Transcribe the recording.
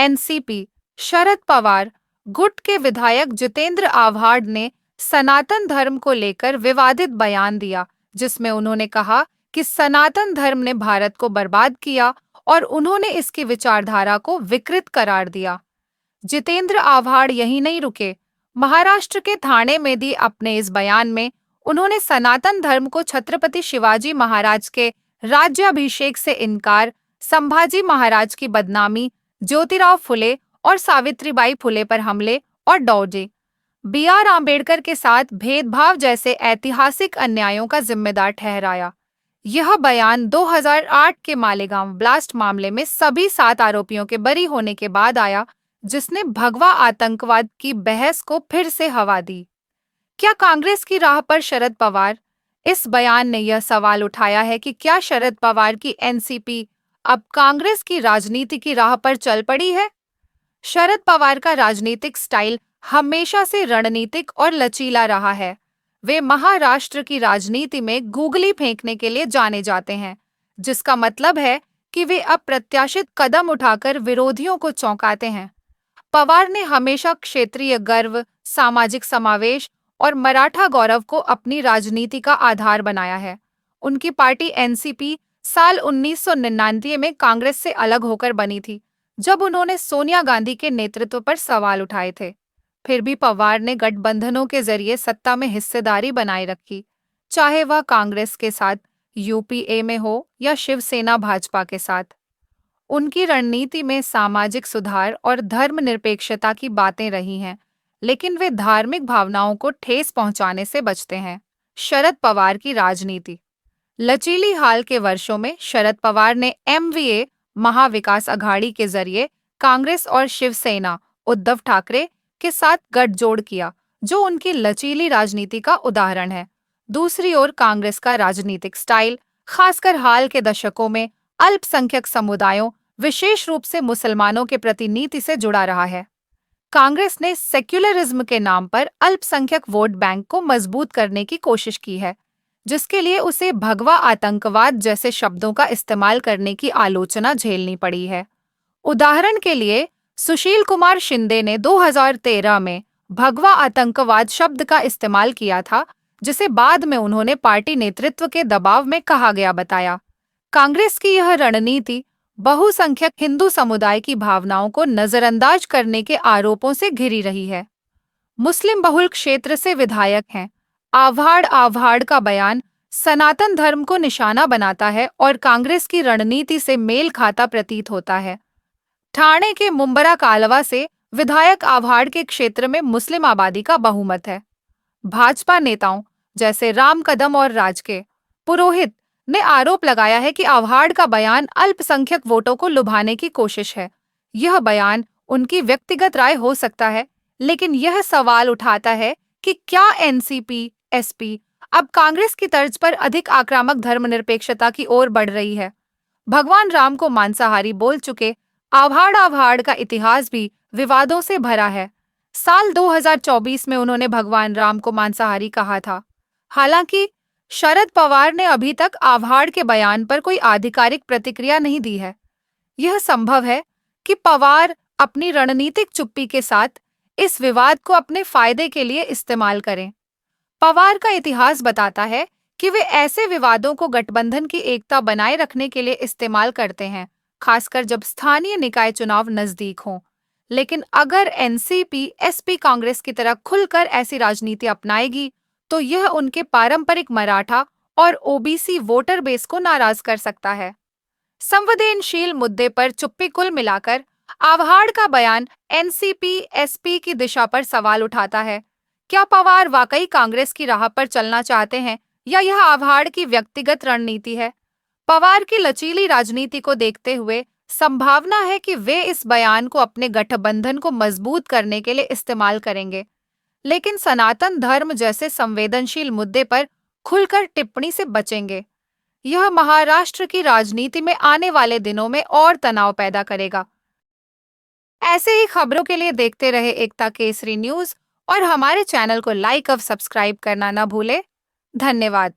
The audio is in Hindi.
एनसीपी शरद पवार गुट के विधायक जितेंद्र आव्हाड ने सनातन धर्म को लेकर विवादित बयान दिया, जिसमें उन्होंने कहा कि सनातन धर्म ने भारत को बर्बाद किया और उन्होंने इसकी विचारधारा को विकृत करार दिया। जितेंद्र आव्हाड यहीं नहीं रुके। महाराष्ट्र के ठाणे में दी अपने इस बयान में उन्होंने सनातन धर्म को छत्रपति शिवाजी महाराज के राज्याभिषेक से इनकार, संभाजी महाराज की बदनामी, ज्योतिराव फुले और सावित्रीबाई फुले पर हमले और डॉ. बी.आर. आम्बेडकर के साथ भेदभाव जैसे ऐतिहासिक अन्यायों का जिम्मेदार ठहराया। यह बयान 2008 के मालेगांव ब्लास्ट मामले में सभी 7 आरोपियों के बरी होने के बाद आया, जिसने भगवा आतंकवाद की बहस को फिर से हवा दी। क्या कांग्रेस की राह पर शरद पवार? इस बयान ने यह सवाल उठाया है कि क्या शरद पवार की एनसीपी अब कांग्रेस की राजनीति की राह पर चल पड़ी है? शरद पवार का राजनीतिक स्टाइल हमेशा से रणनीतिक और लचीला रहा है। वे महाराष्ट्र की राजनीति में गूगली फेंकने के लिए जाने जाते हैं, जिसका मतलब है कि वे अप्रत्याशित कदम उठाकर विरोधियों को चौंकाते हैं। पवार ने हमेशा क्षेत्रीय गर्व, सामाजिक समावेश और मराठा गौरव को अपनी राजनीति का आधार बनाया है। उनकी पार्टी एनसीपी साल 1999 में कांग्रेस से अलग होकर बनी थी, जब उन्होंने सोनिया गांधी के नेतृत्व पर सवाल उठाए थे। फिर भी पवार ने गठबंधनों के जरिए सत्ता में हिस्सेदारी बनाए रखी, चाहे वह कांग्रेस के साथ यूपीए में हो या शिवसेना भाजपा के साथ। उनकी रणनीति में सामाजिक सुधार और धर्मनिरपेक्षता की बातें रही हैं, लेकिन वे धार्मिक भावनाओं को ठेस पहुंचाने से बचते हैं। शरद पवार की राजनीति लचीली। हाल के वर्षों में शरद पवार ने एमवीए महाविकास अघाड़ी के जरिए कांग्रेस और शिवसेना उद्धव ठाकरे के साथ गठजोड़ किया, जो उनकी लचीली राजनीति का उदाहरण है। दूसरी ओर कांग्रेस का राजनीतिक स्टाइल, खासकर हाल के दशकों में अल्पसंख्यक समुदायों, विशेष रूप से मुसलमानों के प्रति नीति से जुड़ा रहा है। कांग्रेस ने सेक्युलरिज्म के नाम पर अल्पसंख्यक वोट बैंक को मजबूत करने की कोशिश की है, जिसके लिए उसे भगवा आतंकवाद जैसे शब्दों का इस्तेमाल करने की आलोचना झेलनी पड़ी है। उदाहरण के लिए, सुशील कुमार शिंदे ने 2013 में भगवा आतंकवाद शब्द का इस्तेमाल किया था, जिसे बाद में उन्होंने पार्टी नेतृत्व के दबाव में कहा गया बताया। कांग्रेस की यह रणनीति बहुसंख्यक हिंदू समुदाय की भावनाओं को नजरअंदाज करने के आरोपों से घिरी रही है। मुस्लिम बहुल क्षेत्र से विधायक हैं। आव्हाड का बयान सनातन धर्म को निशाना बनाता है और कांग्रेस की रणनीति से मेल खाता प्रतीत होता है। ठाणे के मुंबरा कालवा से विधायक आव्हाड के क्षेत्र में मुस्लिम आबादी का बहुमत है। भाजपा नेताओं जैसे राम कदम और राज के पुरोहित ने आरोप लगाया है कि आव्हाड का बयान अल्पसंख्यक वोटों को लुभाने की कोशिश है। यह बयान उनकी व्यक्तिगत राय हो सकता है, लेकिन यह सवाल उठाता है कि क्या एनसीपी एसपी अब कांग्रेस की तर्ज पर अधिक आक्रामक धर्मनिरपेक्षता की ओर बढ़ रही है। भगवान राम को मांसाहारी बोल चुके आव्हाड का इतिहास भी विवादों से भरा है। साल 2024 में उन्होंने भगवान राम को मांसाहारी कहा था। हालांकि शरद पवार ने अभी तक आव्हाड के बयान पर कोई आधिकारिक प्रतिक्रिया नहीं दी है। यह संभव है कि पवार अपनी रणनीतिक चुप्पी के साथ इस विवाद को अपने फायदे के लिए इस्तेमाल करें। पवार का इतिहास बताता है कि वे ऐसे विवादों को गठबंधन की एकता बनाए रखने के लिए इस्तेमाल करते हैं, खासकर जब स्थानीय निकाय चुनाव नजदीक हों। लेकिन अगर एनसीपी एसपी कांग्रेस की तरह खुलकर ऐसी राजनीति अपनाएगी, तो यह उनके पारंपरिक मराठा और ओबीसी वोटर बेस को नाराज कर सकता है। संवेदनशील मुद्दे पर चुप्पी कुल मिलाकर आव्हाड का बयान एनसीपी एसपी की दिशा पर सवाल उठाता है। क्या पवार वाकई कांग्रेस की राह पर चलना चाहते हैं या यह आव्हाड की व्यक्तिगत रणनीति है? पवार की लचीली राजनीति को देखते हुए संभावना है कि वे इस बयान को अपने गठबंधन को मजबूत करने के लिए इस्तेमाल करेंगे, लेकिन सनातन धर्म जैसे संवेदनशील मुद्दे पर खुलकर टिप्पणी से बचेंगे। यह महाराष्ट्र की राजनीति में आने वाले दिनों में और तनाव पैदा करेगा। ऐसे ही खबरों के लिए देखते रहे एकता केसरी न्यूज और हमारे चैनल को लाइक और सब्सक्राइब करना न भूले। धन्यवाद।